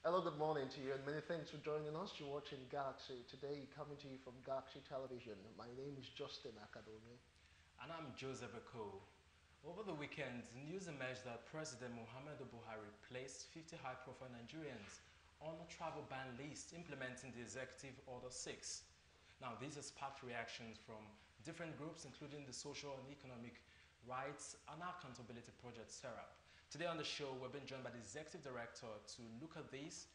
Hello, good morning to you, and many thanks for joining us. You're watching Galaxy today, coming to you from Galaxy Television. My name is Justin Akadome. And I'm Joseph Eko. Over the weekend, news emerged that President Muhammadu Buhari placed 50 high-profile Nigerians on a travel ban list implementing the Executive Order 6. Now, these have sparked reactions from different groups, including the Social and Economic Rights and Accountability Project, SERAP. Today on the show, we've been joined by the Executive Director to look at this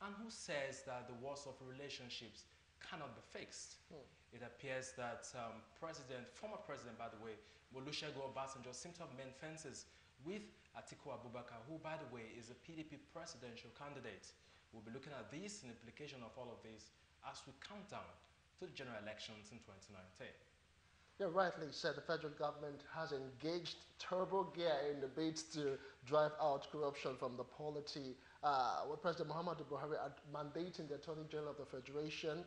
and who says that the wars of relationships cannot be fixed. It appears that former president, by the way, Olusegun Obasanjo, seemed to have made fences with Atiku Abubakar, who, by the way, is a PDP presidential candidate. We'll be looking at this and the implication of all of this as we count down to the general elections in 2019. Yeah, rightly said, the federal government has engaged turbo gear in the bids to drive out corruption from the polity. With President Muhammadu Buhari mandating the Attorney General of the Federation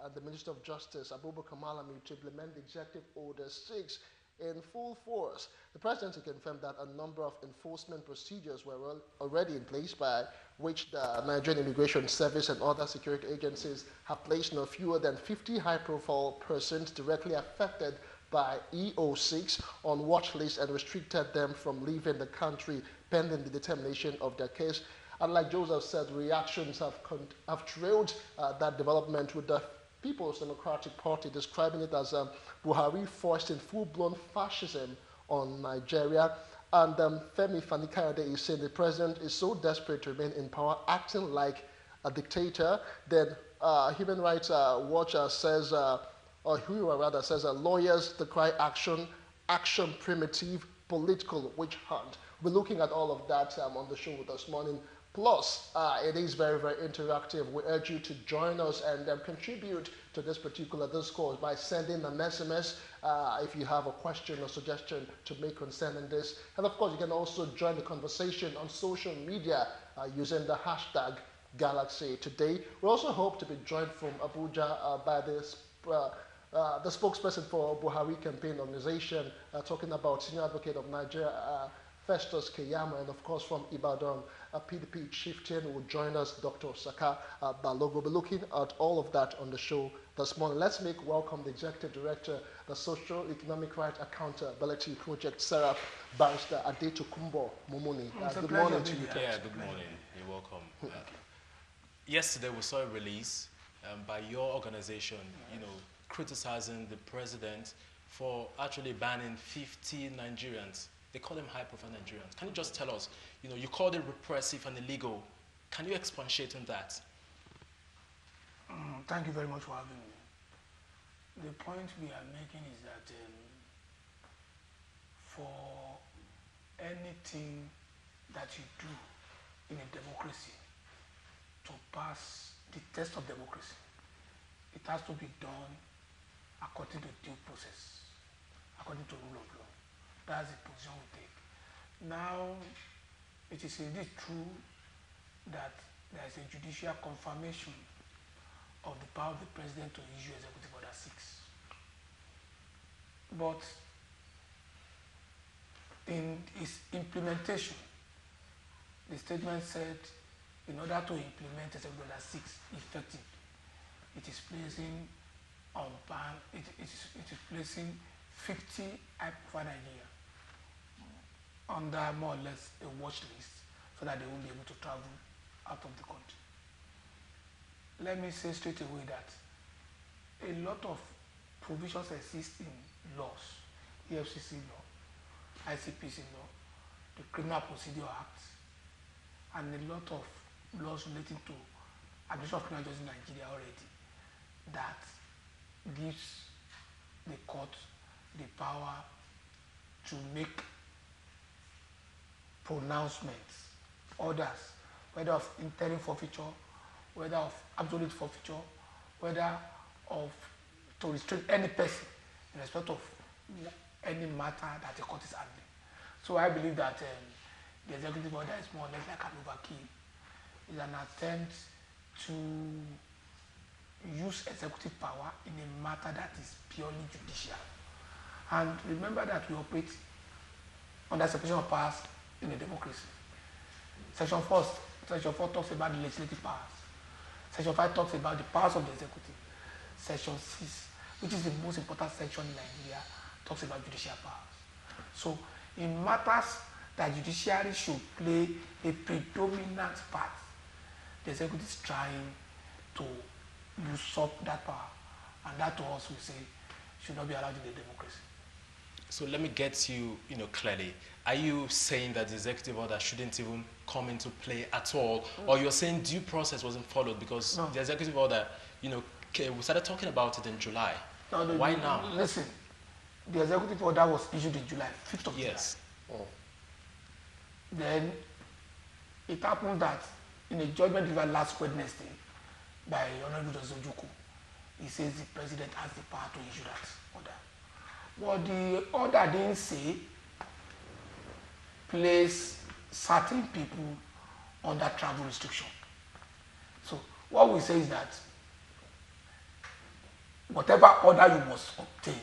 and the Minister of Justice, Abubakar Malami, to implement the Executive Order 6 in full force. The presidency confirmed that a number of enforcement procedures were already in place by which the Nigerian Immigration Service and other security agencies have placed no fewer than 50 high-profile persons directly affected by EO6 on watch lists and restricted them from leaving the country pending the determination of their case. And like Joseph said, reactions have trailed that development, with the People's Democratic Party describing it as Buhari foisting full-blown fascism on Nigeria. And Femi Fani-Kayode is saying the president is so desperate to remain in power, acting like a dictator. Then Human Rights Watch says, or Human rather says, lawyers decry action, action primitive, political witch hunt. We're looking at all of that on the show this morning. Plus, it is very, very interactive. We urge you to join us and contribute to this particular discourse by sending an SMS if you have a question or suggestion to make concerning this. And of course, you can also join the conversation on social media using the hashtag Galaxy Today. We also hope to be joined from Abuja by this the spokesperson for Buhari campaign organization, talking about Senior Advocate of Nigeria, Festus Keyamo, and of course from Ibadan, PDP chieftain will join us, Dr. Saka Balogo. We'll be looking at all of that on the show this morning. Let's make welcome the Executive Director, the Social Economic Rights Accountability Project, SERAP, Barrister Adeto Kumbo Mumuni. Good morning to you. Yeah, good morning. You're welcome. Yesterday we saw a release by your organization, criticizing the president for actually banning 50 Nigerians. They call them high-profile Nigerians. Can you just tell us, you called it repressive and illegal. Can you expatiate on that? Thank you very much for having me. The point we are making is that for anything that you do in a democracy to pass the test of democracy, it has to be done according to due process, according to rule of law. That's the position we take. Now, it is indeed true that there is a judicial confirmation of the power of the president to issue Executive Order 6. But in its implementation, the statement said in order to implement Executive Order 6 effectively, it is placing on ban, it is placing 50 high-profile Nigeria under more or less a watch list so that they won't be able to travel out of the country. Let me say straight away that a lot of provisions exist in laws, EFCC law, ICPC law, the Criminal Procedure Act, and a lot of laws relating to administration of criminal justice in Nigeria already that gives the court the power to make pronouncements, orders, whether of interim forfeiture, whether of absolute forfeiture, whether of to restrain any person in respect of any matter that the court is handling. So I believe that the executive order is more or less like an overkill. It's an attempt to use executive power in a matter that is purely judicial. And remember that we operate under separation of powers in a democracy. Section 1 Section 4 talks about the legislative powers. Section 5 talks about the powers of the executive. Section 6, which is the most important section in Nigeria, talks about judicial powers. So in matters that judiciary should play a predominant part, the executive is trying to usurp that power. And that to us, we say, should not be allowed in the democracy. So let me get you, clearly. Are you saying that the executive order shouldn't even come into play at all? Or you're saying due process wasn't followed because the executive order, we started talking about it in July. Why now? Listen, the executive order was issued in July, 5th of July. Oh. Then it happened that in a judgment delivered last Wednesday by Honorable Ojuku, he says the president has the power to issue that order. But the order didn't say place certain people under travel restriction. So what we say is that whatever order you must obtain,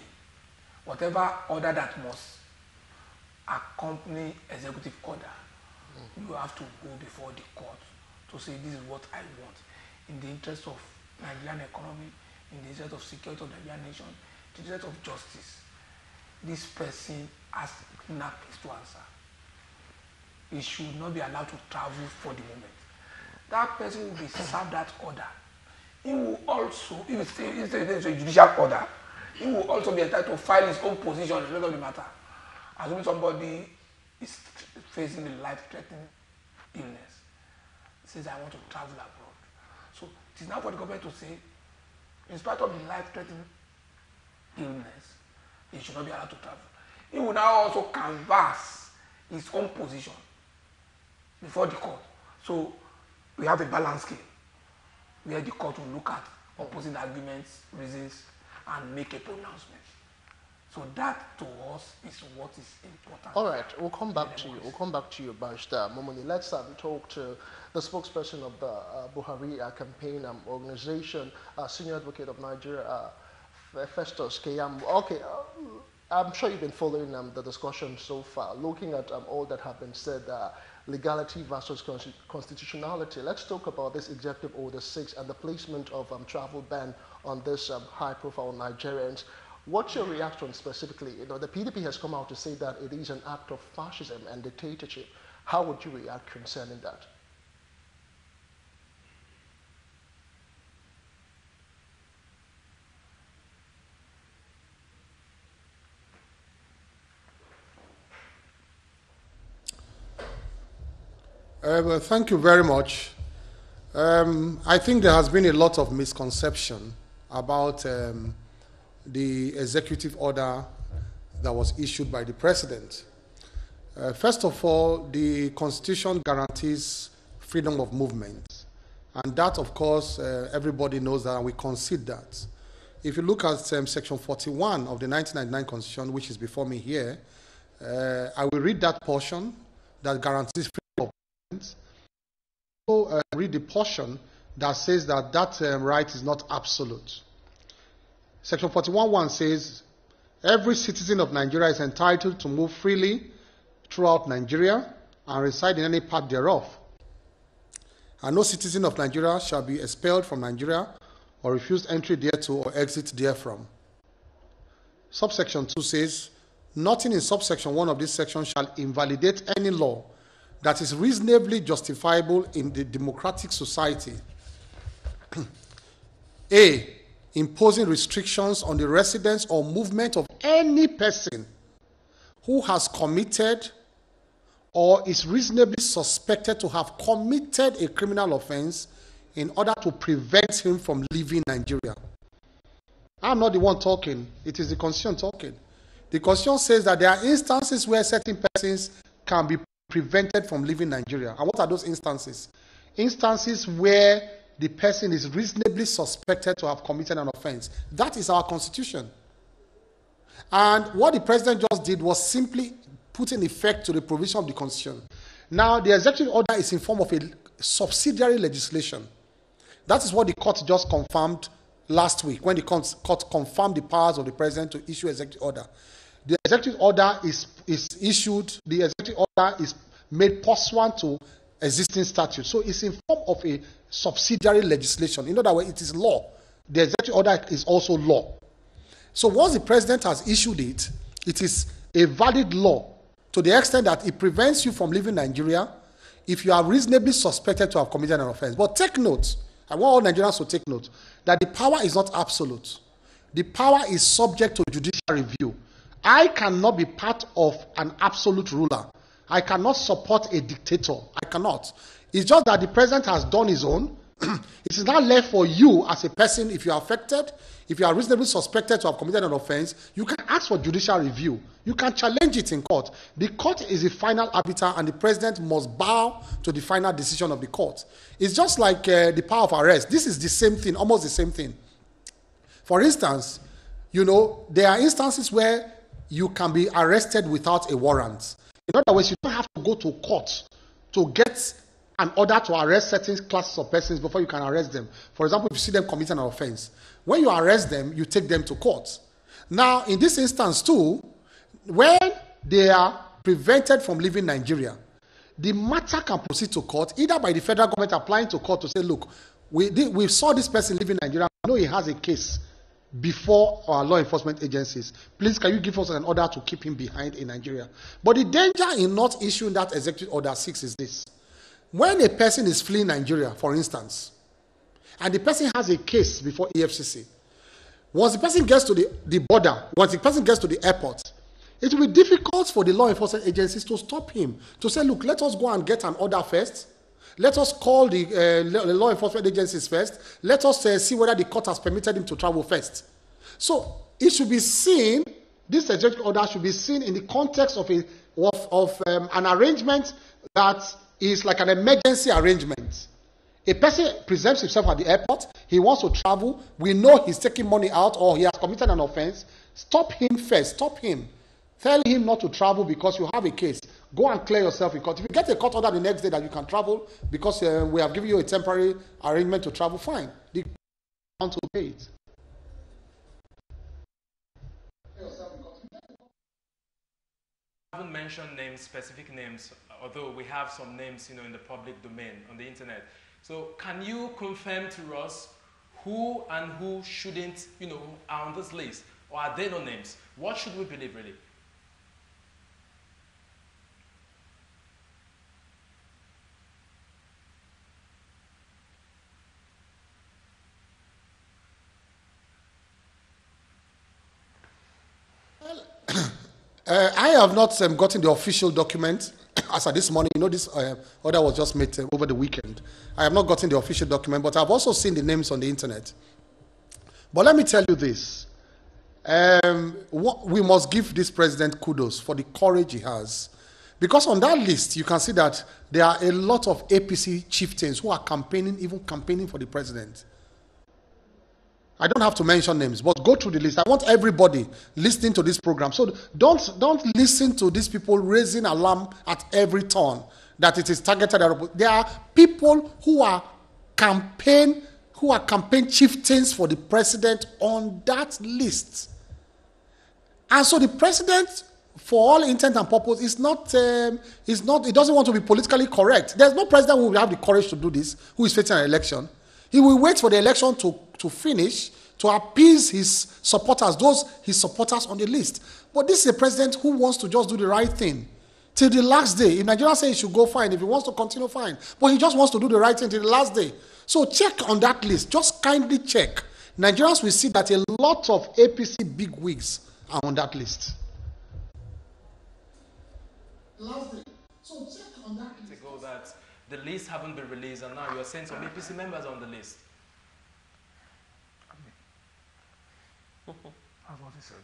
whatever order that must accompany executive order, you have to go before the court to say this is what I want in the interest of Nigerian economy, in the interest of security of the Nigerian nation, in the interest of justice. This person has enough to answer. He should not be allowed to travel for the moment. That person will be served that order. He will also, if it's a judicial order, he will also be entitled to file his own position in the matter. Assuming somebody is facing a life-threatening illness, says, I want to travel abroad. So it is now for the government to say, in spite of the life-threatening illness, he should not be allowed to travel. He will now also canvass his own position before the court. So we have a balance scale where the court will look at opposing arguments, reasons, and make a pronouncement. So that to us is what is important. All right, we'll come back to you. We'll come back to you, Barrister Momoni. Let's talk to the spokesperson of the Buhari campaign organization, Senior Advocate of Nigeria, Festus Keyam. Okay, I'm sure you've been following the discussion so far, looking at all that have been said, legality versus constitutionality. Let's talk about this Executive Order 6 and the placement of travel ban on this high-profile Nigerians. What's your reaction specifically? The PDP has come out to say that it is an act of fascism and dictatorship. How would you react concerning that? Well, thank you very much. I think there has been a lot of misconception about the executive order that was issued by the president. First of all, the Constitution guarantees freedom of movement. And that, of course, everybody knows that, and we concede that. If you look at Section 41 of the 1999 Constitution, which is before me here, I will read that portion that guarantees freedom of movement. So, read the portion that says that that right is not absolute. Section 41(1) says, every citizen of Nigeria is entitled to move freely throughout Nigeria and reside in any part thereof. And no citizen of Nigeria shall be expelled from Nigeria or refused entry thereto or exit therefrom. Subsection 2 says, nothing in subsection 1 of this section shall invalidate any law that is reasonably justifiable in the democratic society. A, imposing restrictions on the residence or movement of any person who has committed or is reasonably suspected to have committed a criminal offense in order to prevent him from leaving Nigeria. I'm not the one talking. It is the Constitution talking. The Constitution says that there are instances where certain persons can be prevented from leaving Nigeria. And what are those instances? Instances where the person is reasonably suspected to have committed an offense. That is our Constitution. And what the president just did was simply put in effect to the provision of the Constitution. Now, the executive order is in form of a subsidiary legislation. That is what the court just confirmed last week, when the court confirmed the powers of the president to issue executive order. The executive order is issued, the executive order is made pursuant to existing statute. So it's in form of a subsidiary legislation. In other words, it is law. The executive order is also law. So once the president has issued it, it is a valid law to the extent that it prevents you from leaving Nigeria if you are reasonably suspected to have committed an offense. But take note, I want all Nigerians to take note, that the power is not absolute. The power is subject to judicial review. I cannot be part of an absolute ruler. I cannot support a dictator. I cannot. It's just that the president has done his own. It is now left for you as a person, if you are affected, if you are reasonably suspected to have committed an offense, you can ask for judicial review. You can challenge it in court. The court is the final arbiter and the president must bow to the final decision of the court. It's just like the power of arrest. This is the same thing, almost the same thing. For instance, you know, there are instances where you can be arrested without a warrant. In other words, you don't have to go to court to get an order to arrest certain classes of persons before you can arrest them. For example, if you see them committing an offense, when you arrest them, you take them to court. Now, in this instance too, when they are prevented from leaving Nigeria, the matter can proceed to court, either by the federal government applying to court to say, look, we saw this person leaving Nigeria, we know he has a case before our law enforcement agencies. Please, can you give us an order to keep him behind in Nigeria? But the danger in not issuing that executive order 6 is this. When a person is fleeing Nigeria, for instance, and the person has a case before EFCC, once the person gets to the border, once the person gets to the airport, it will be difficult for the law enforcement agencies to stop him, to say, look, let us go and get an order first. Let us call the law enforcement agencies first. Let us see whether the court has permitted him to travel first. So it should be seen, this executive order should be seen in the context of an arrangement that is like an emergency arrangement. A person presents himself at the airport, he wants to travel, we know he's taking money out or he has committed an offense. Stop him first, stop him. Tell him not to travel because you have a case. Go and clear yourself in court. If you get a court order the next day that you can travel because we have given you a temporary arrangement to travel, fine. The want to obey it. I haven't mentioned names, specific names, although we have some names, in the public domain on the internet. So can you confirm to us who and who shouldn't, are on this list? Or are there no names? What should we believe, really? I have not gotten the official document as of this morning. This order was just made over the weekend. I have not gotten the official document, but I've also seen the names on the internet. But let me tell you this. We must give this president kudos for the courage he has. Because on that list, you can see that there are a lot of APC chieftains who are even campaigning for the president. I don't have to mention names, but go through the list. I want everybody listening to this program. So don't listen to these people raising alarm at every turn that it is targeted at. There are people who are campaign chieftains for the president on that list. And so the president, for all intent and purpose, it doesn't want to be politically correct. There's no president who will have the courage to do this, who is facing an election. He will wait for the election to finish to appease his supporters, his supporters on the list. But this is a president who wants to just do the right thing till the last day. If Nigeria says he should go, fine. If he wants to continue, fine. But he just wants to do the right thing till the last day. So check on that list. Just kindly check. Nigerians will see that a lot of APC bigwigs are on that list. Last day. So check on that list. That the list haven't been released, and now you're saying some APC members are on the list. That's what he said.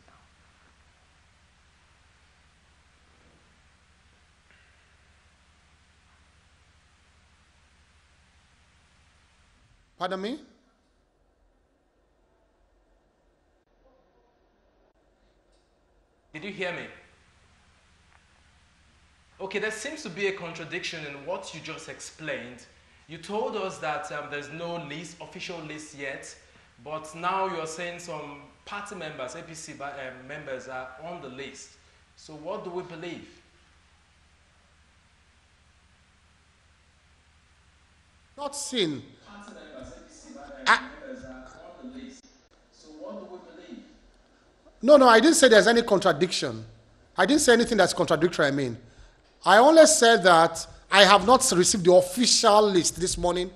Pardon me? Did you hear me? Okay, there seems to be a contradiction in what you just explained. You told us that there's no list, official list yet, but now you're saying some party members, APC members are on the list. So what do we believe? not seen. Party members, APC I, members are on the list. So what do we believe? no, I didn't say there's any contradiction. I didn't say anything that's contradictory, I mean. I only said that I have not received the official list this morning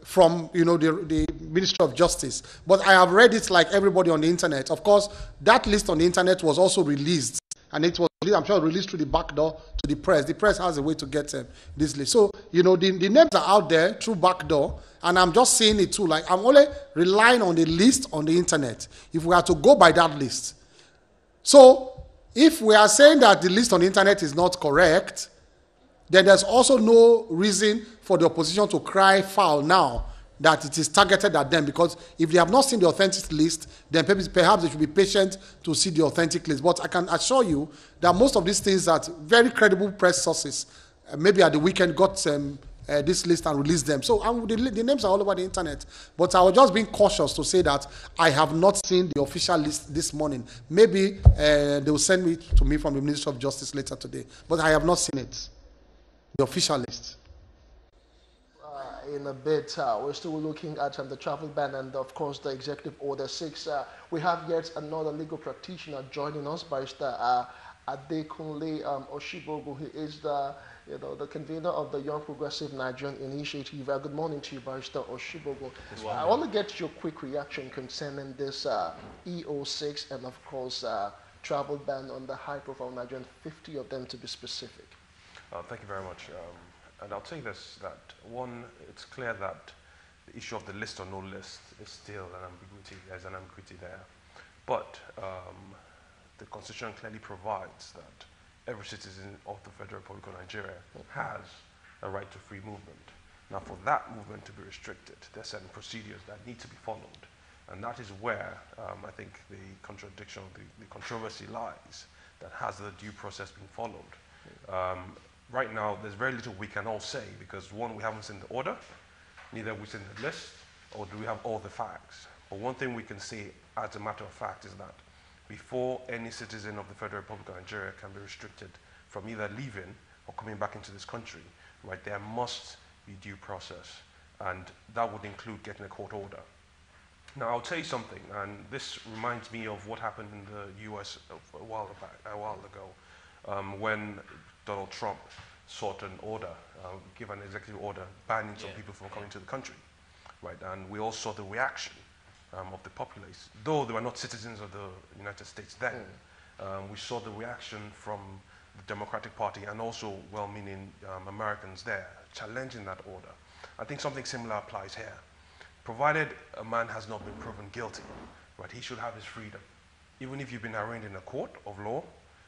from the Ministry of Justice, but I have read it like everybody on the internet. Of course, that list on the internet was also released, and it was, I'm sure, released through the back door to the press. The press has a way to get this list. So the names are out there through back door, and I'm just saying it too. Like, I'm only relying on the list on the internet. If we are to go by that list, so if we are saying that the list on the internet is not correct, then there's also no reason for the opposition to cry foul now that it is targeted at them, because if they have not seen the authentic list, then perhaps they should be patient to see the authentic list. But I can assure you that most of these things that very credible press sources, maybe at the weekend, got this list and released them. So the names are all over the internet. But I was just being cautious to say that I have not seen the official list this morning. Maybe they will send it to me from the Ministry of Justice later today. But I have not seen it. The official list. In a bit, we're still looking at the travel ban and, of course, the Executive Order 6. We have yet another legal practitioner joining us, Barrister Adekunle Oshibogu. He is the convener of the Young Progressive Nigerian Initiative. Good morning to you, Barrister Oshibogu. I want to get your quick reaction concerning this EO6 and, of course, travel ban on the high-profile Nigerians, 50 of them to be specific. Thank you very much. And I'll say this, that one, it's clear that the issue of the list or no list is still an ambiguity. There's an ambiguity there. But the Constitution clearly provides that every citizen of the Federal Republic of Nigeria has a right to free movement. Now, for that movement to be restricted, there are certain procedures that need to be followed. And that is where I think the contradiction, the controversy lies, that has the due process been followed. Right now, there's very little we can all say, because one, we haven't seen the order, neither have we seen the list, or do we have all the facts. But one thing we can say as a matter of fact is that before any citizen of the Federal Republic of Nigeria can be restricted from either leaving or coming back into this country, right, there must be due process, and that would include getting a court order. Now, I'll tell you something, and this reminds me of what happened in the US a while ago, when Donald Trump sought an order, give an executive order banning some people from coming to the country, right? And we all saw the reaction of the populace. Though they were not citizens of the United States then, we saw the reaction from the Democratic Party and also well-meaning Americans there, challenging that order. I think something similar applies here. Provided a man has not been proven guilty, right, he should have his freedom. Even if you've been arraigned in a court of law,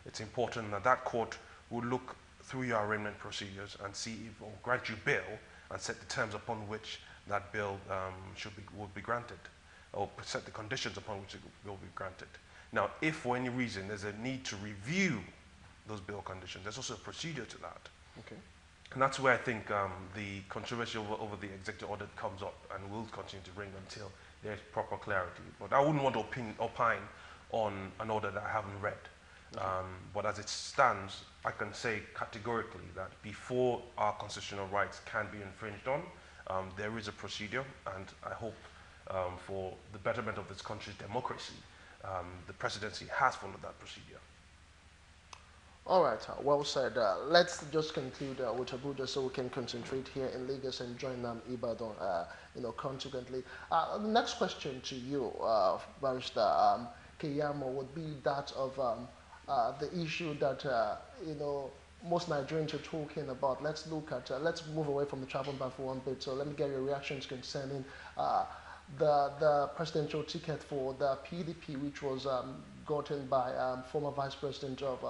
it's important that that court will look through your arraignment procedures and see if, or grant you bail and set the terms upon which that bail would be granted, or set the conditions upon which it will be granted. Now, if for any reason there's a need to review those bail conditions, there's also a procedure to that. Okay. And that's where I think the controversy over the executive order comes up and will continue to ring until there's proper clarity. But I wouldn't want to opine on an order that I haven't read. But as it stands, I can say categorically that before our constitutional rights can be infringed on, there is a procedure, and I hope for the betterment of this country's democracy, the presidency has followed that procedure. All right, well said. Let's just conclude with Abuja so we can concentrate here in Lagos and join Ibadan, consequently. The next question to you, Barrister Keyamo, would be that of the issue that, most Nigerians are talking about. Let's look at, let's move away from the travel ban for one bit. So let me get your reactions concerning the presidential ticket for the PDP, which was gotten by former Vice President of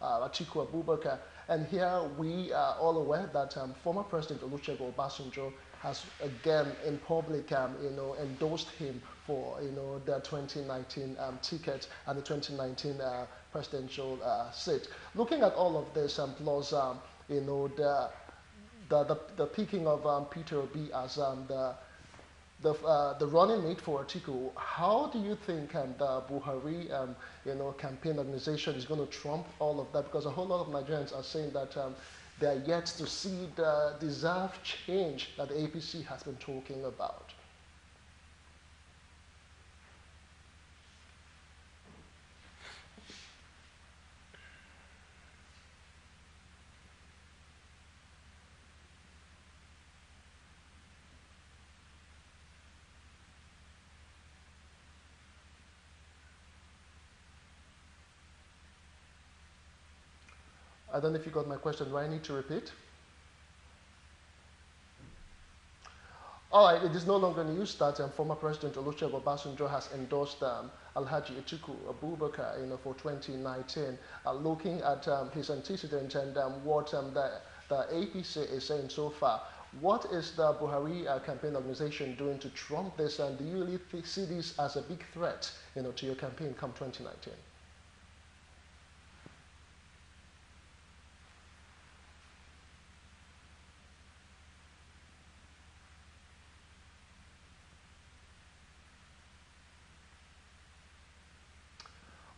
Atiku Abubakar. And here we are all aware that former President Olusegun Obasanjo has again in public, endorsed him for, the 2019 ticket and the 2019 presidential seat. Looking at all of this, plus, the picking of Peter Obi as the running mate for Atiku, how do you think the Buhari campaign organization is going to trump all of that? Because a whole lot of Nigerians are saying that they are yet to see the deserved change that the APC has been talking about. I don't know if you got my question. Do I need to repeat? All right, it is no longer news that former President Olusegun Obasanjo has endorsed Alhaji Atiku Abubakar, for 2019. Looking at his antecedent and what the APC is saying so far, what is the Buhari campaign organization doing to trump this? And do you really see this as a big threat, to your campaign come 2019?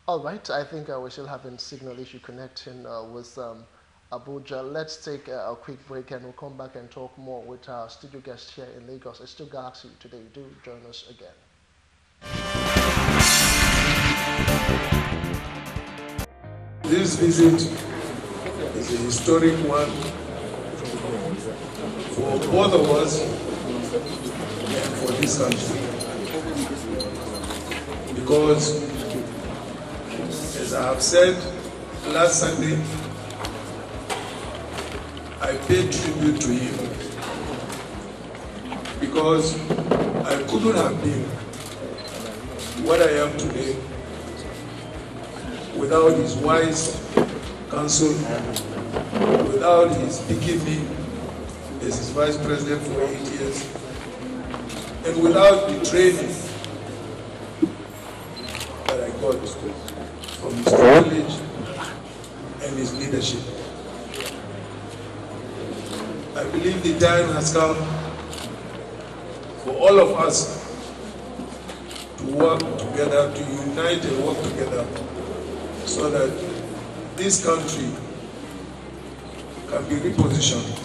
All right, I think we're still having signal issue connecting with Abuja. Let's take a quick break and we'll come back and talk more with our studio guest here in Lagos. It's still Galaxy today. Do join us again. This visit is a historic one for both of us and for this country, because, as I have said last Sunday, I paid tribute to him because I couldn't have been what I am today without his wise counsel, without his picking me as his vice president for 8 years, and without the training that I got from his knowledge and his leadership. I believe the time has come for all of us to work together, to unite and work together, so that this country can be repositioned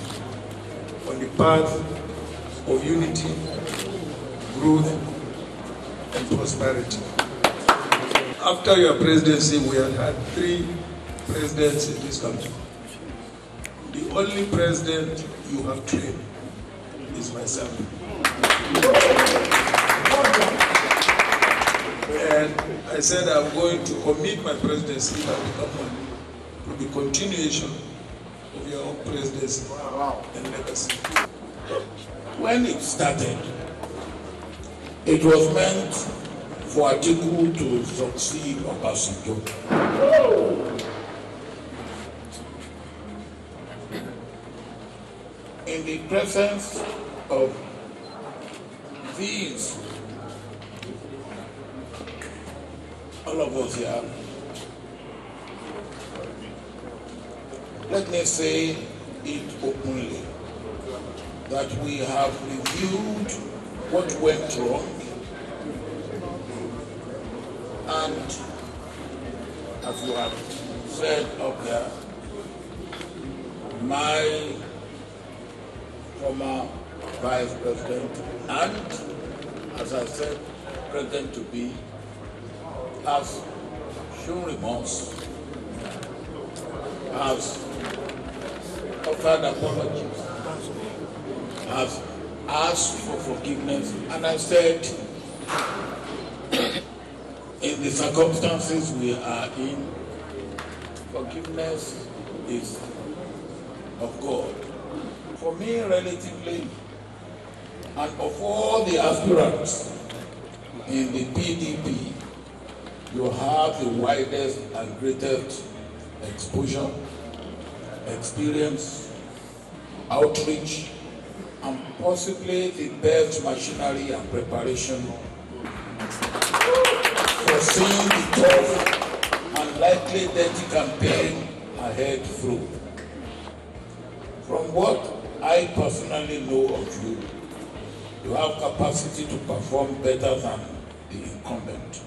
on the path of unity, growth, and prosperity. After your presidency, we have had 3 presidents in this country. The only president you have trained is myself. And I said I'm going to commit my presidency to the continuation of your own presidency and legacy. When it started, it was meant for Atiku to succeed Obasanjo. In the presence of these, all of us here, let me say it openly, that we have reviewed what went wrong, and as you have said up there, my former vice president and, as I said, president-to-be, has shown remorse, has offered apologies, has asked for forgiveness, and I said, in the circumstances we are in, forgiveness is of God. For me, relatively, and of all the aspirants in the PDP, you have the widest and greatest exposure, experience, outreach, and possibly the best machinery and preparation for seeing the tough and likely dirty campaign ahead through. From what I personally know of you, you have capacity to perform better than the incumbent.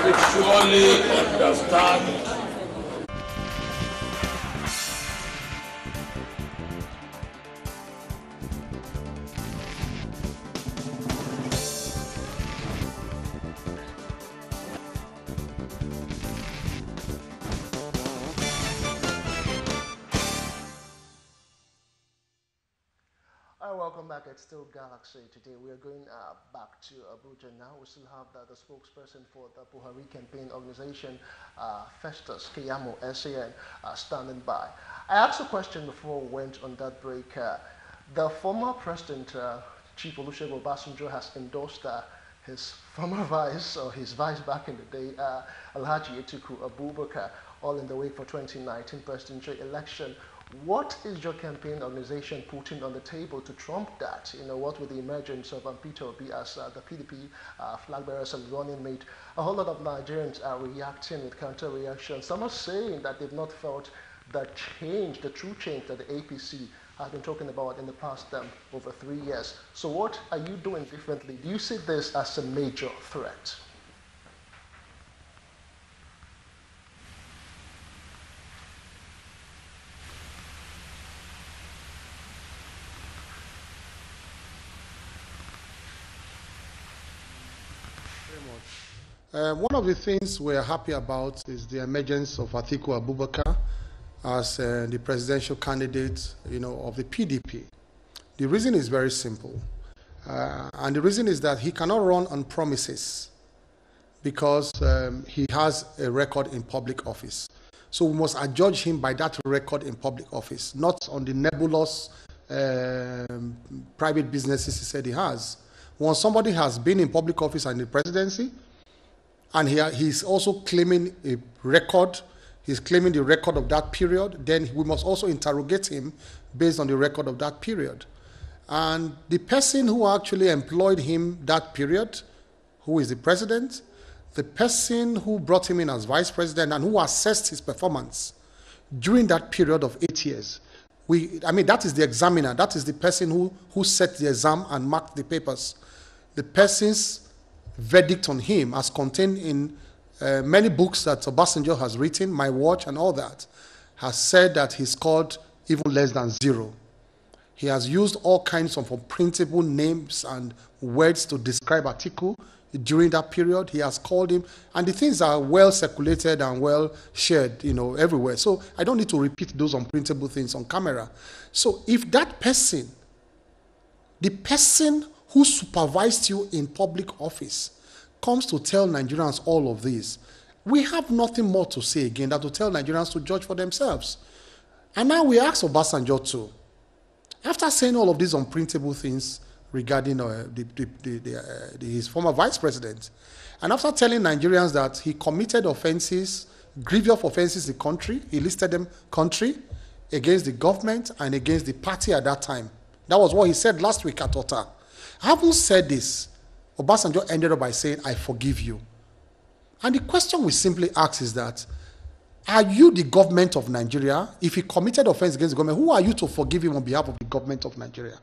will surely understand. Welcome back. It's still Galaxy. Today we are going back to Abuja now. We still have the spokesperson for the Buhari campaign organization, Festus Keyamo, SAN, standing by. I asked a question before we went on that break. The former president, Chief Olusegun Obasanjo, has endorsed his former vice, or his vice back in the day, Alhaji Atiku Abubakar, all in the wake for 2019 presidential election. What is your campaign organization putting on the table to trump that? You know, what with the emergence of Peter Obi as the PDP flag bearers and running mate? A whole lot of Nigerians are reacting with counter-reaction. Some are saying that they've not felt the change, the true change that the APC has been talking about in the past over 3 years. So what are you doing differently? Do you see this as a major threat? One of the things we're happy about is the emergence of Atiku Abubakar as the presidential candidate, of the PDP. The reason is very simple, and the reason is that he cannot run on promises because he has a record in public office. So we must adjudge him by that record in public office, not on the nebulous private businesses he said he has. Once somebody has been in public office and in the presidency, and he's also claiming a record, he's claiming the record of that period, then we must also interrogate him based on the record of that period. And the person who actually employed him that period, who is the president, the person who brought him in as vice president and who assessed his performance during that period of 8 years, that is the examiner, that is the person who set the exam and marked the papers. The person's verdict on him, as contained in many books that Obasanjo has written, My Watch and all that, has said that he scored even less than 0. He has used all kinds of unprintable names and words to describe Atiku during that period. He has called him, and the things are well circulated and well shared, everywhere. So I don't need to repeat those unprintable things on camera. So if that person, the person who supervised you in public office, comes to tell Nigerians all of this, we have nothing more to say again than to tell Nigerians to judge for themselves. And now we ask Obasanjo too, after saying all of these unprintable things regarding his former vice president, and after telling Nigerians that he committed offenses, grievous offenses in the country, he listed them country, against the government and against the party at that time. That was what he said last week at Ota. Having said this, Obasanjo ended up by saying, I forgive you. And the question we simply ask is that, are you the government of Nigeria? If he committed offense against the government, who are you to forgive him on behalf of the government of Nigeria?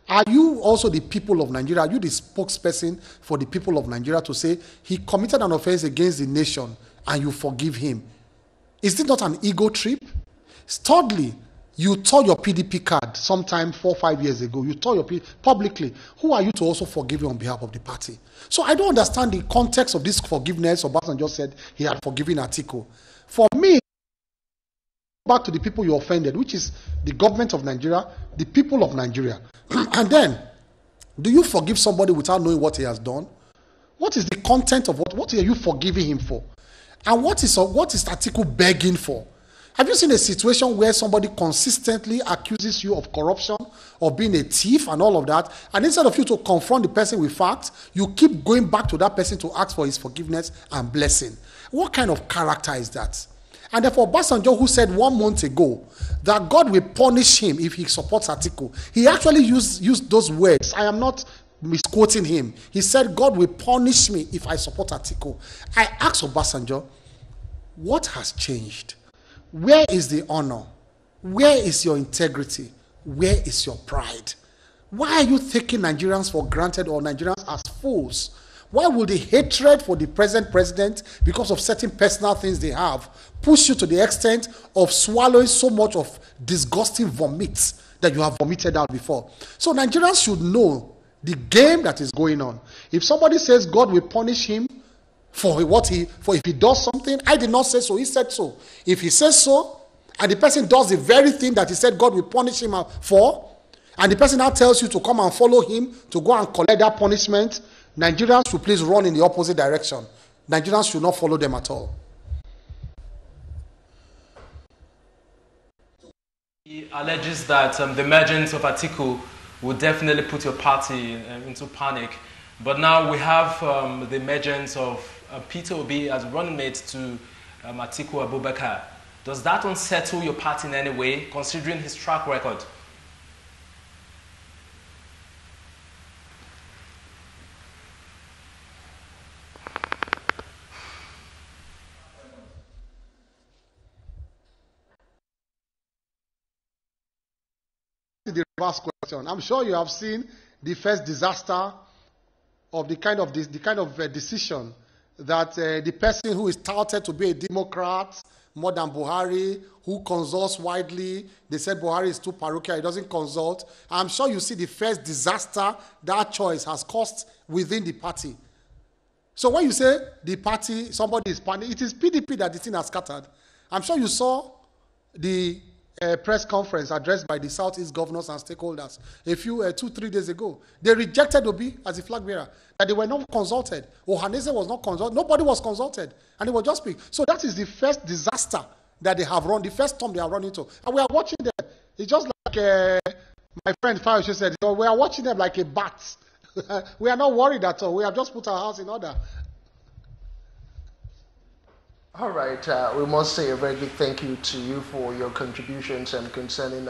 Are you also the people of Nigeria? Are you the spokesperson for the people of Nigeria to say he committed an offense against the nation and you forgive him? Is this not an ego trip? Thirdly, you tore your PDP card sometime 4 or 5 years ago. You tore your PDP publicly. Who are you to also forgive you on behalf of the party? So I don't understand the context of this forgiveness. Obasanjo said he had forgiven Atiku. For me, back to the people you offended, which is the government of Nigeria, the people of Nigeria. And then, do you forgive somebody without knowing what he has done? What is the content of what are you forgiving him for? And what is Atiku begging for? Have you seen a situation where somebody consistently accuses you of corruption, of being a thief and all of that, and instead of you to confront the person with facts, you keep going back to that person to ask for his forgiveness and blessing? What kind of character is that? And therefore, Obasanjo, who said 1 month ago that God will punish him if he supports Atiku, he actually used those words. I am not misquoting him. He said, God will punish me if I support Atiku. I asked Obasanjo, what has changed? Where is the honor? Where is your integrity? Where is your pride? Why are you taking Nigerians for granted or Nigerians as fools Why will the hatred for the present president, because of certain personal things they have, push you to the extent of swallowing so much of disgusting vomit that you have vomited out before? So Nigerians should know the game that is going on. If somebody says God will punish him for if he does something, I did not say so, he said so. If he says so, and the person does the very thing that he said God will punish him for, and the person now tells you to come and follow him to go and collect that punishment, Nigerians should please run in the opposite direction. Nigerians should not follow them at all. He alleges that the emergence of Atiku will definitely put your party into panic. But now we have the emergence of Peter Obi as running mate to Atiku Abubakar. Does that unsettle your party in any way, considering his track record? The reverse question. I'm sure you have seen the first disaster of the kind of decision that the person who is touted to be a Democrat more than Buhari, who consults widely, they said Buhari is too parochial, he doesn't consult. I'm sure you see the first disaster that choice has caused within the party. So when you say the party, somebody is panicking, it is PDP that the thing has scattered. I'm sure you saw the press conference addressed by the Southeast governors and stakeholders a few 2-3 days ago. They rejected Obi as a flag bearer, that they were not consulted. Ohanese was not consulted. Nobody was consulted, and it was just speak. So that is the first disaster that they have run, the first storm they have run into, and we are watching them. It's just like my friend Fayoshe said, we are watching them like a bat. We are not worried at all. We have just put our house in order. All right, we must say a very big thank you to you for your contributions and concerning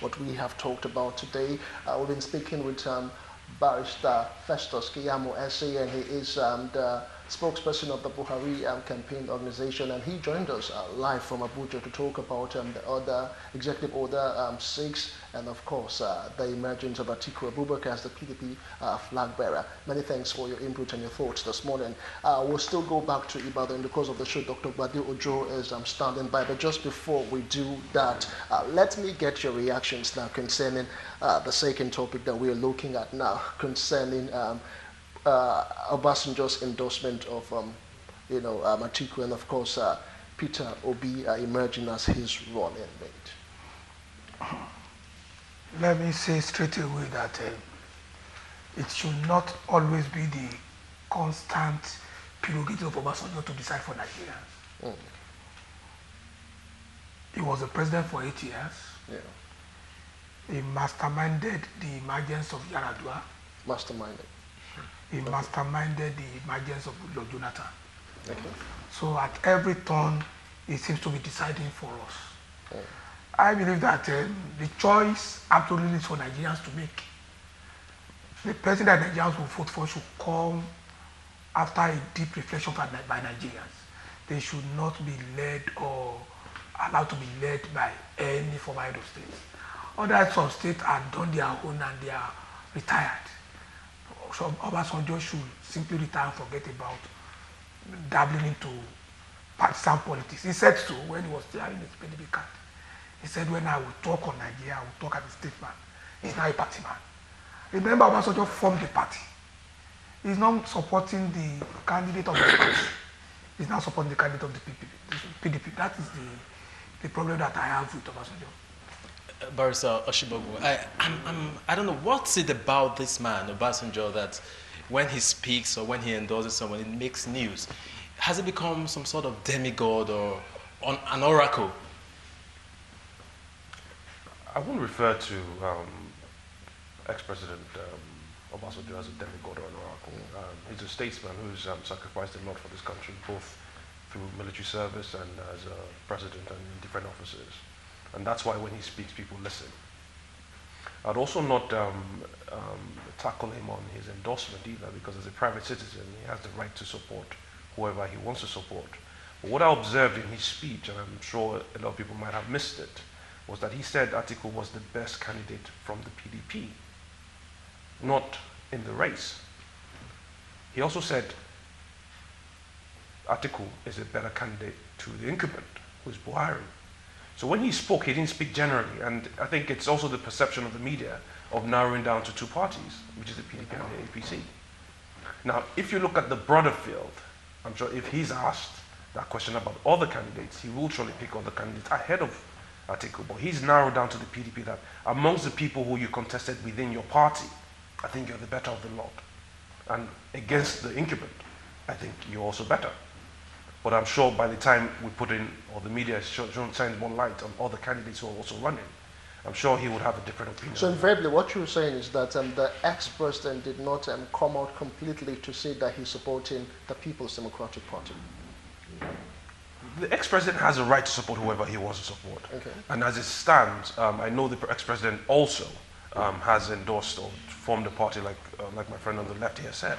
what we have talked about today. We've been speaking with Barrister Festus Keyamo Essay, and he is the spokesperson of the Buhari campaign organization, and he joined us live from Abuja to talk about the other Executive Order 6, and of course the emergence of Atiku Abubakar as the PDP flag bearer. Many thanks for your input and your thoughts this morning. We'll still go back to Ibadan in the course of the show. Dr. Badu Ojo is standing by, but just before we do that, let me get your reactions now concerning the second topic that we are looking at now, concerning Obasanjo's endorsement of, Atiku, and of course Peter Obi emerging as his running mate. Let me say straight away that it should not always be the constant prerogative of Obasanjo to decide for Nigerians. Mm. He was the president for 8 years. Yeah. He masterminded the emergence of Yaradua. Masterminded. He masterminded the emergence of Lord Jonathan. Okay. So at every turn, he seems to be deciding for us. Okay. I believe that the choice absolutely is for Nigerians to make. The person that Nigerians will vote for should come after a deep reflection by Nigerians. They should not be led or allowed to be led by any former head of state. Others of state have done their own and they are retired. So Obasanjo should simply retire and forget about dabbling into partisan politics. He said so when he was having his PDP card. He said, when I will talk on Nigeria, I will talk as a statesman. He's now a party man. Remember, Obasanjo formed the party. He's not supporting the candidate of the party. He's not supporting the candidate of the PDP. That is the problem that I have with Obasanjo. Barrister Oshibogu, I don't know, what's it about this man, Obasanjo, that when he speaks or when he endorses someone, it makes news? Has it become some sort of demigod or an oracle? I wouldn't refer to ex-president Obasanjo as a demigod or an oracle. He's a statesman who's sacrificed a lot for this country, both through military service and as a president and in different offices. And that's why when he speaks, people listen. I'd also not tackle him on his endorsement either, because as a private citizen, he has the right to support whoever he wants to support. But what I observed in his speech, and I'm sure a lot of people might have missed it, was that he said Atiku was the best candidate from the PDP, not in the race. he also said Atiku is a better candidate to the incumbent, who is Buhari. So when he spoke, he didn't speak generally, and I think it's also the perception of the media of narrowing down to two parties, which is the PDP and the APC. Now, if you look at the broader field, I'm sure if he's asked that question about other candidates, he will surely pick other candidates ahead of Atiku, but he's narrowed down to the PDP that amongst the people who you contested within your party, I think you're the better of the lot. And against the incumbent, I think you're also better. But I'm sure by the time we put in, or the media shines more light on other candidates who are also running, I'm sure he would have a different opinion. So invariably, what you're saying is that the ex-president did not come out completely to say that he's supporting the People's Democratic Party. The ex-president has a right to support whoever he wants to support. Okay. And as it stands, I know the ex-president also has endorsed or formed a party like my friend on the left here said,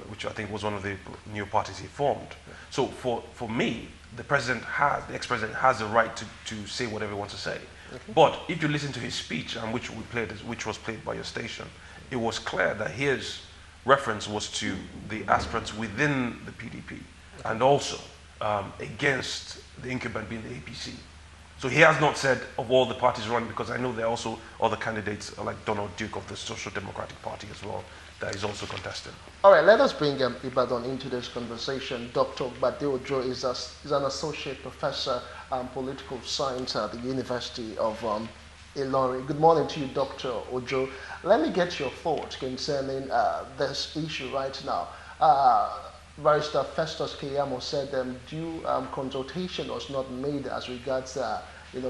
which I think was one of the new parties he formed. So for me, the ex-president has the right to say whatever he wants to say. Okay. But if you listen to his speech, which was played by your station, it was clear that his reference was to the aspirants within the PDP and also against the incumbent being the APC. So he has not said of all the parties running, because I know there are also other candidates like Donald Duke of the Social Democratic Party as well that is also contested. All right, let us bring Ibadan into this conversation. Dr. Bade Ojo is an associate professor political science at the University of Ilorin. Good morning to you, Dr. Ojo. Let me get your thoughts concerning this issue right now. Barrister Festus Keyamo said due consultation was not made as regards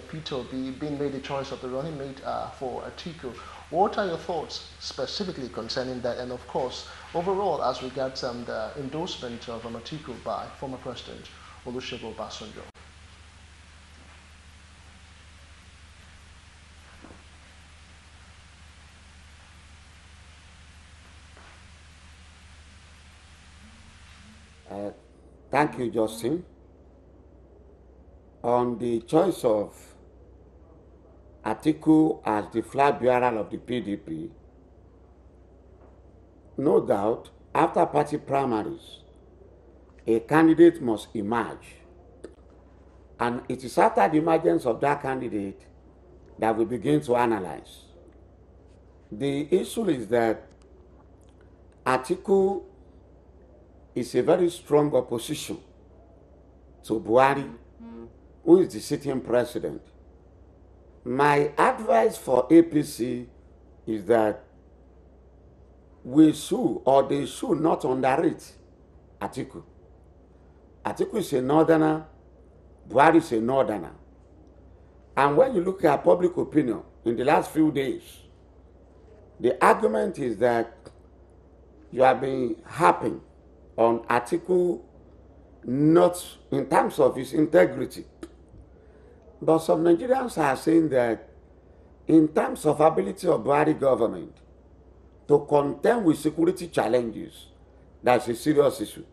Peter Obi being made the choice of the running mate for Atiku. What are your thoughts specifically concerning that, and of course overall as regards the endorsement of Atiku by former President Olusegun Obasanjo? Thank you, Justin. On the choice of Atiku as the flag bearer of the PDP, no doubt, after party primaries, a candidate must emerge. And it is after the emergence of that candidate that we begin to analyze. The issue is that Atiku is a very strong opposition to Buhari, who is the sitting president. My advice for APC is that we should, or they should not underrate Atiku. Atiku is a northerner, Buhari is a northerner. And when you look at public opinion in the last few days, the argument is that you have been harping on Atiku, not in terms of his integrity. But some Nigerians are saying that in terms of ability of Buhari government to contend with security challenges, that's a serious issue.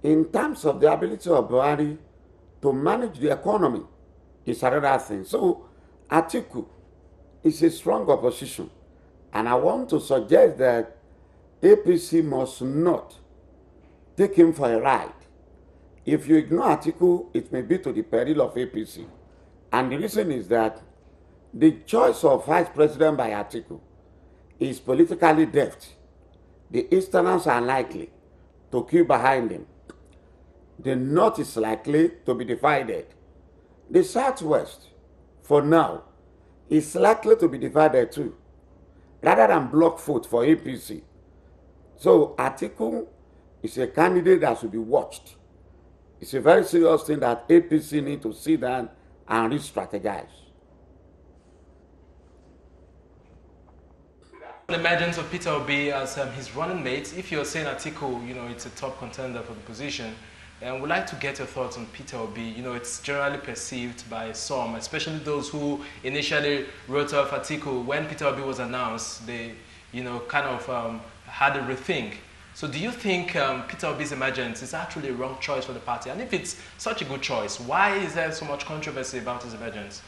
In terms of the ability of Buhari to manage the economy, is another thing. So Atiku is a strong opposition. And I want to suggest that APC must not take him for a ride. If you ignore Atiku, it may be to the peril of APC. And the reason is that the choice of vice president by Atiku is politically deft. The Easterners are likely to queue behind him. The North is likely to be divided. The Southwest, for now, is likely to be divided too, rather than block vote for APC. So Atiku is a candidate that should be watched. It's a very serious thing that APC need to sit down and re-strategize. The emergence of Peter Obi as his running mate, if you're saying Atiku, it's a top contender for the position, and we'd like to get your thoughts on Peter Obi. It's generally perceived by some, especially those who initially wrote off Atiku when Peter Obi was announced. They, kind of had a rethink. So do you think Peter Obi's emergence is actually a wrong choice for the party? And if it's such a good choice, why is there so much controversy about his emergence?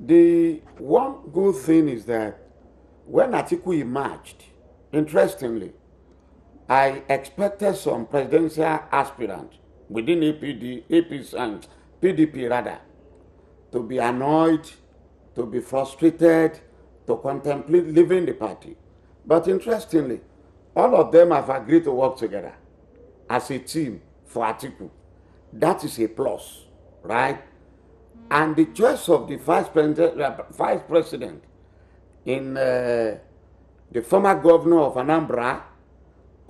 The one good thing is that when Atiku emerged, interestingly, I expected some presidential aspirants within APC and PDP rather, to be annoyed, to be frustrated, to contemplate leaving the party. But interestingly, all of them have agreed to work together as a team for Atiku. That is a plus, right? And the choice of the vice president in the former governor of Anambra,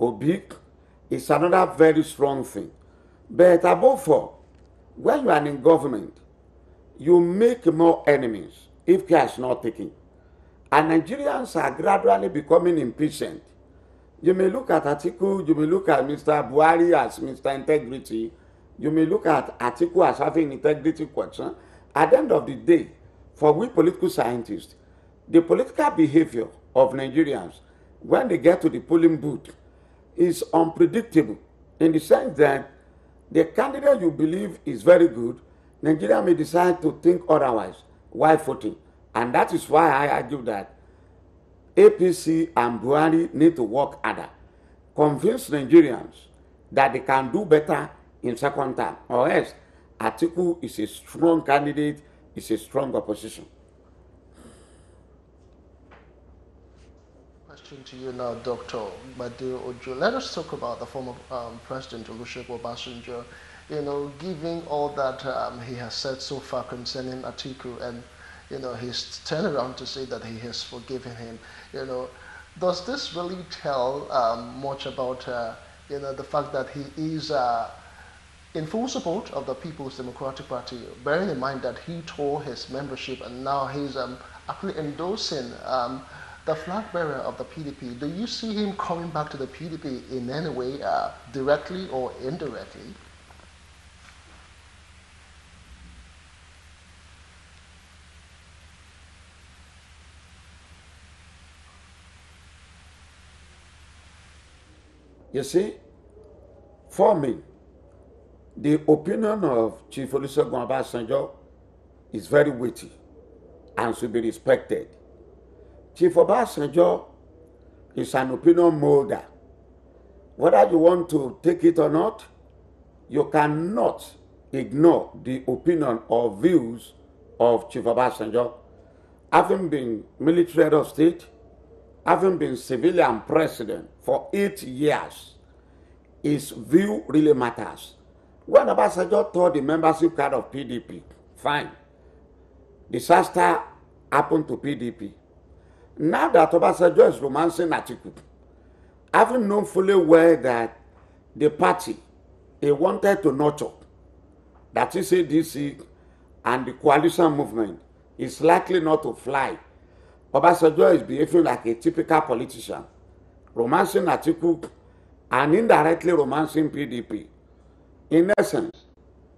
Obi, is another very strong thing. But above all, when you are in government, you make more enemies if care is not taken. And Nigerians are gradually becoming impatient. You may look at Atiku, you may look at Mr. Buhari as Mr. Integrity, you may look at Atiku as having integrity question. At the end of the day, for we political scientists, the political behavior of Nigerians when they get to the polling booth is unpredictable in the sense that the candidate you believe is very good, Nigeria may decide to think otherwise while voting. And that is why I argue that APC and Buhari need to work harder, convince Nigerians that they can do better in second term, or else Atiku is a strong candidate, is a strong opposition. Question to you now, Dr. Badu Ojo. Let us talk about the former President Olusegun Obasanjo. You know, given all that he has said so far concerning Atiku, and you know, he's turned around to say that he has forgiven him. You know, does this really tell much about you know, the fact that he is in full support of the People's Democratic Party, bearing in mind that he tore his membership and now he's actually endorsing the flag bearer of the PDP? Do you see him coming back to the PDP in any way, directly or indirectly? You see, for me, the opinion of Chief Olusegun Obasanjo is very weighty and should be respected. Chief Obasanjo is an opinion molder. Whether you want to take it or not, you cannot ignore the opinion or views of Chief Obasanjo. Having been military head of state, having been civilian president for 8 years, his view really matters. When Obasanjo tore the membership card of PDP, fine. Disaster happened to PDP. Now that Obasanjo is romancing Atiku, having known fully well that the party he wanted to nurture, that is ADC and the coalition movement, is likely not to fly. Obasanjo is behaving like a typical politician, romancing Atiku and indirectly romancing PDP. In essence,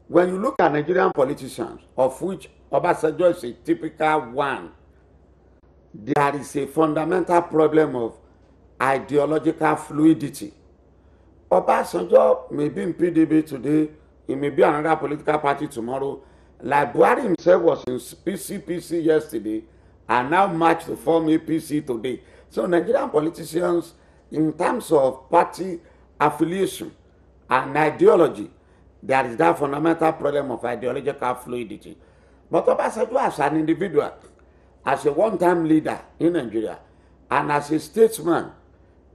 when you look at Nigerian politicians, of which Obasanjo is a typical one, there is a fundamental problem of ideological fluidity. Obasanjo may be in PDP today, he may be another political party tomorrow. Like Buhari himself was in PCPC yesterday and now marched to form APC today. So Nigerian politicians, in terms of party affiliation and ideology, there is that fundamental problem of ideological fluidity. But Obasanjo as an individual, as a one-time leader in Nigeria, and as a statesman,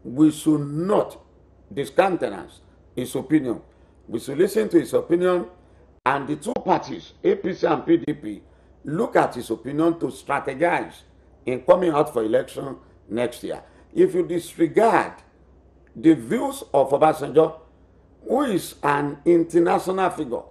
we should not discountenance his opinion. We should listen to his opinion, and the two parties, APC and PDP, look at his opinion to strategize in coming out for election next year. If you disregard the views of Obasanjo, who is an international figure,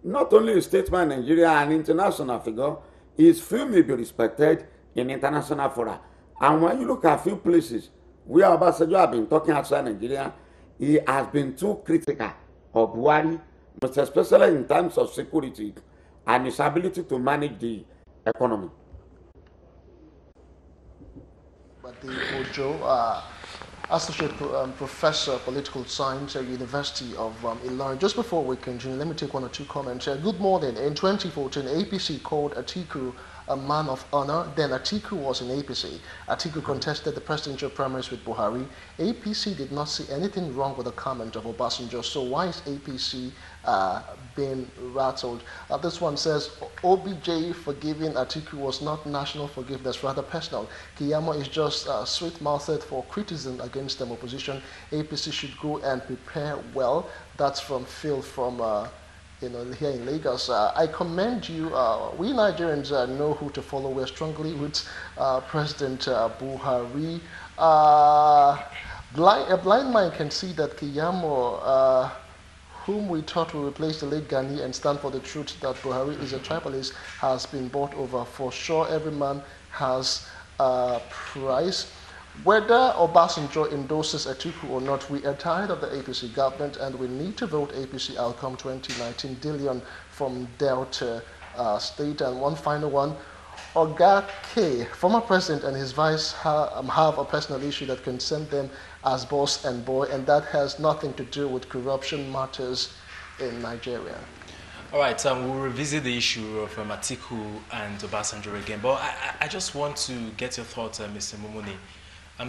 not only a statesman in Nigeria, an international figure, his view may be respected in international fora. And when you look at a few places where Obasanjo has been talking outside Nigeria, he has been too critical of Buhari, most especially in terms of security and his ability to manage the economy. But the Ojo, Associate Professor Political Science at University of Ilorin. Just before we continue, let me take one or two comments. Good morning. In 2014, APC called Atiku a man of honor. Then Atiku was in APC. Atiku contested the presidential primaries with Buhari. APC did not see anything wrong with the comment of Obasanjo. So why is APC being rattled? This one says, OBJ forgiving Atiku was not national forgiveness, rather personal. Kiyamo is just sweet-mouthed for criticism against the opposition. APC should go and prepare well. That's from Phil from here in Lagos. I commend you. We Nigerians know who to follow. We're strongly with President Buhari. A blind man can see that Kiyamo, whom we thought would replace the late Gani and stand for the truth that Buhari is a tribalist, has been bought over. For sure, every man has a price. Whether Obasanjo endorses Atiku or not, we are tired of the APC government and we need to vote APC outcome 2019. Dillion from Delta State. And one final one, Oga K, former president and his vice have a personal issue that concerns them as boss and boy, and that has nothing to do with corruption matters in Nigeria. All right, we'll revisit the issue of Atiku and Obasanjo again, but I just want to get your thoughts, Mr. Mumuni.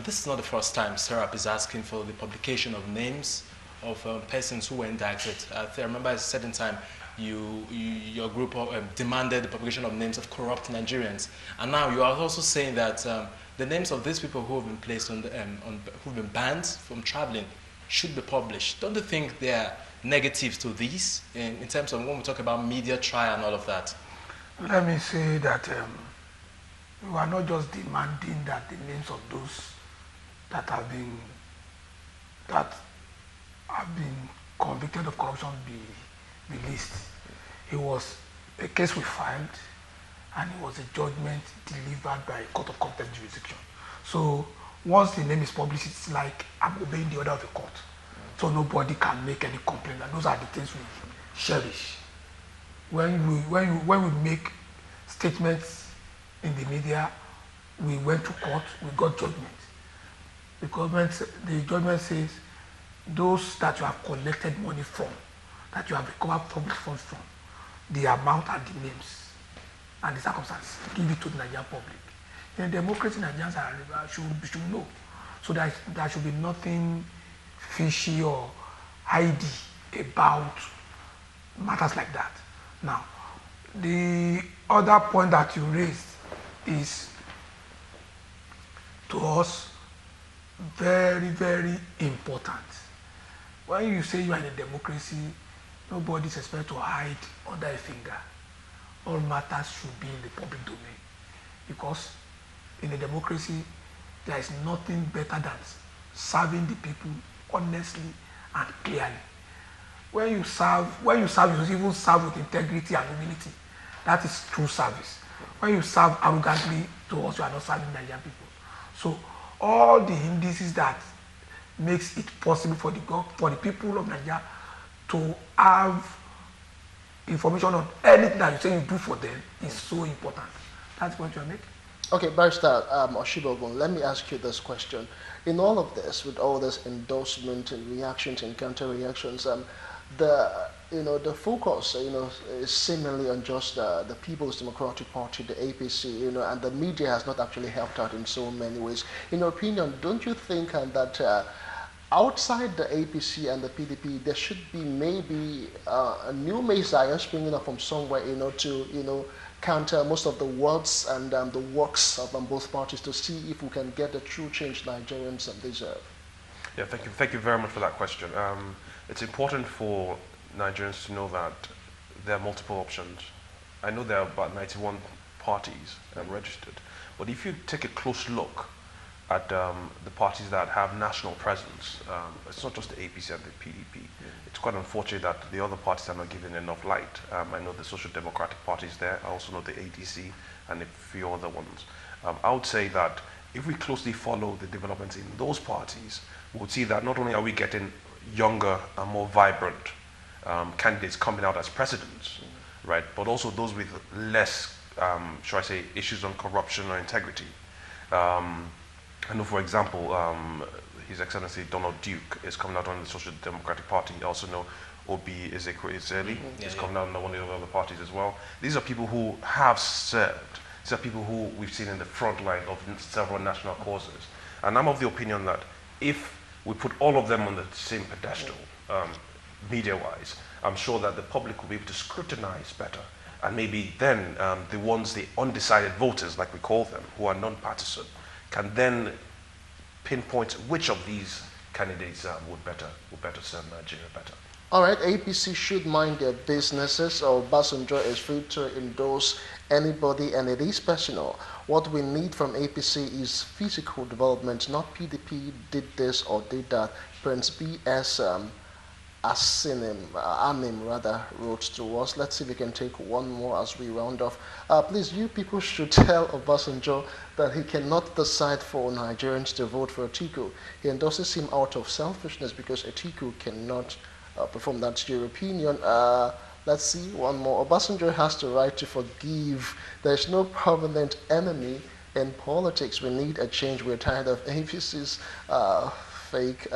This is not the first time Serap is asking for the publication of names of persons who were indicted. I remember at a certain time your group demanded the publication of names of corrupt Nigerians, and now you are also saying that the names of these people who have been placed who've been banned from traveling should be published. Don't you think there are negatives to these in terms of when we talk about media trial and all of that? Let me say that we are not just demanding that the names of those that have been convicted of corruption be released. It was a case we filed, and it was a judgment delivered by a court of competent jurisdiction. So once the name is published, it's like I'm obeying the order of the court. So nobody can make any complaint. And those are the things we cherish. When we make statements in the media, we went to court, we got judgment. The judgment says those that you have collected money from, that you have recovered public funds from, the amount and the names and the circumstances, give it to the Nigerian public. In democracy, Nigerians should know. So there should be nothing fishy or hidey about matters like that. Now, the other point that you raised is, to us, very, very important. When you say you are in a democracy, nobody is expected to hide under a finger. All matters should be in the public domain. Because in a democracy, there is nothing better than serving the people honestly and clearly. When you serve, you even serve with integrity and humility. That is true service. When you serve arrogantly, to us, you are not serving Nigerian people. So all the indices that makes it possible for the people of Nigeria to have information on anything that you say you do for them is so important. That's what you are making. Okay, Barrister Oshibogun, let me ask you this question. In all of this, with all this endorsement and reactions and counter-reactions, the focus, is seemingly on just the People's Democratic Party, the APC, and the media has not actually helped out in so many ways. In your opinion, don't you think that outside the APC and the PDP, there should be maybe a new messiah springing up from somewhere, to counter most of the words and the works of both parties to see if we can get the true change Nigerians deserve? Yeah, thank you very much for that question. It's important for Nigerians to know that there are multiple options. I know there are about 91 parties registered, but if you take a close look at the parties that have national presence, it's not just the APC and the PDP. It's quite unfortunate that the other parties are not given enough light. I know the Social Democratic Party is there. I also know the ADC and a few other ones. I would say that if we closely follow the developments in those parties, we'll see that not only are we getting younger and more vibrant candidates coming out as presidents, right, but also those with less, shall I say, issues on corruption or integrity. I know, for example, His Excellency Donald Duke is coming out on the Social Democratic Party. I also know Obi Ezekwesili is coming out on one of the other parties as well. These are people who have served. These are people who we've seen in the front line of several national causes. And I'm of the opinion that if we put all of them on the same pedestal, media-wise, I'm sure that the public will be able to scrutinize better. And maybe then the undecided voters, like we call them, who are non-partisan, can then pinpoint which of these candidates would better serve Nigeria better. All right, APC should mind their businesses, or Obasanjo is free to endorse anybody, and it is personal. What we need from APC is physical development, not PDP did this or did that. Prince B.S. Anim rather wrote to us. Let's see if we can take one more as we round off. Please, you people should tell Obasanjo that he cannot decide for Nigerians to vote for Atiku. He endorses him out of selfishness because Atiku cannot perform. That's your opinion. Let's see one more. Obasanjo has the right to forgive. There's no permanent enemy in politics. We need a change. We're tired of APC's fake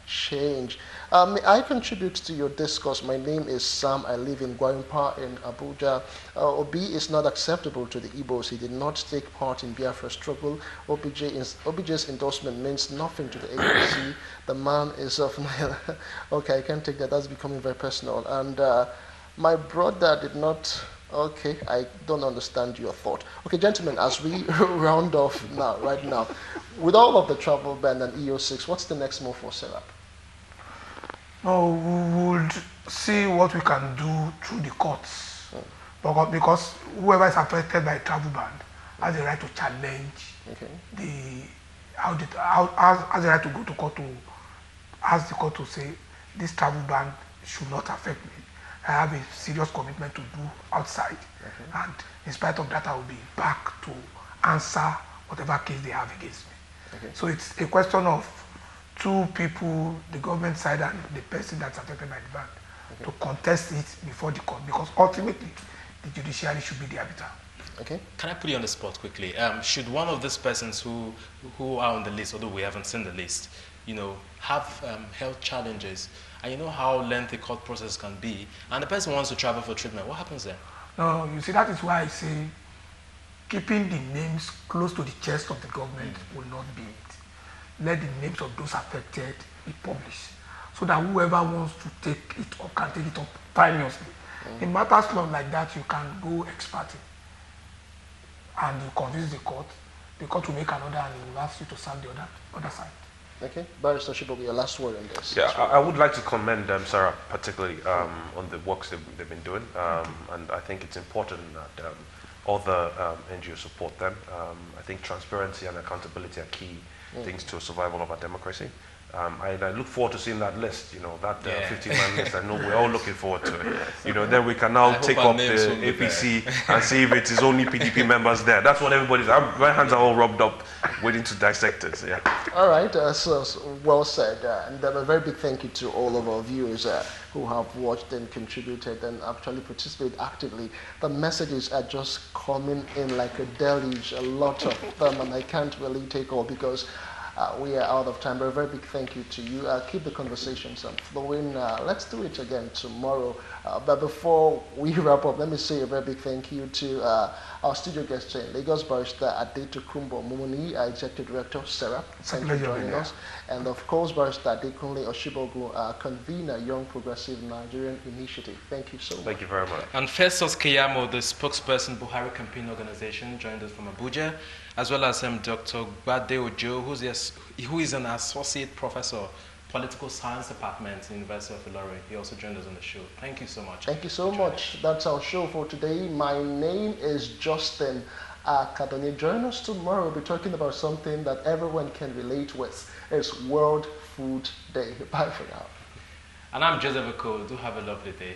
change. May I contribute to your discourse? My name is Sam. I live in Gwarimpa in Abuja. Obi is not acceptable to the Igbos. He did not take part in Biafra struggle. OBJ's endorsement means nothing to the APC. The man is of okay, I can't take that. That's becoming very personal. And my brother did not. Okay, I don't understand your thought. Okay, gentlemen, as we round off now, right now, with all of the travel ban and EO6, what's the next move for Serap? No, we would see what we can do through the courts. Because whoever is affected by travel ban has the right to challenge has the right to go to court to ask the court to say this travel ban should not affect me. I have a serious commitment to do outside, and in spite of that, I will be back to answer whatever case they have against me. So it's a question of two people, the government side and the person that's affected by the ban, to contest it before the court, because ultimately the judiciary should be the arbiter. Okay. Can I put you on the spot quickly? Should one of these persons who are on the list, although we haven't seen the list, have health challenges, and you know how lengthy court process can be, and the person wants to travel for treatment, what happens then? No, you see, that is why I say keeping the names close to the chest of the government will not be it. Let the names of those affected be published, so that whoever wants to take it up can take it up timelessly. In matters like that, you can go ex parte, and you convince the court will make an order and it will ask you to serve the other side. Okay, Barrister Shibogu, your last word on this. Yeah, I would like to commend Sarah particularly on the works they've been doing, and I think it's important that other NGOs support them. I think transparency and accountability are key things to survival of our democracy. I look forward to seeing that list, that 50-man list. I know we're all looking forward to it. Then we can now take up the APC and see if it is only PDP members there. That's what everybody's. My hands are all rubbed up, waiting to dissect it. Yeah. All right, so well said. And a very big thank you to all of our viewers who have watched and contributed and actually participated actively. The messages are just coming in like a deluge, a lot of them, and I can't really take all because we are out of time, but a very big thank you to you. Keep the conversations flowing. Let's do it again tomorrow. But before we wrap up, let me say a very big thank you to our studio guest in Lagos, Barrister Adetokunbo Mumuni, Executive Director, Serap. Thank you for joining us. And of course, Barrister Adekunle Oshibogu, Convener, Young Progressive Nigerian Initiative. Thank you so much. Thank you very much. And Festus Keyamo, the spokesperson, Buhari Campaign Organization, joined us from Abuja, as well as Dr. Gbade Ojo, who is an associate professor, Political Science Department, University of Ilorin. He also joined us on the show. Thank you so much. Thank you so much. That's our show for today. My name is Justin Kadoni. Join us tomorrow. We'll be talking about something that everyone can relate with. It's World Food Day. Bye for now. And I'm Joseph Oko. Do have a lovely day.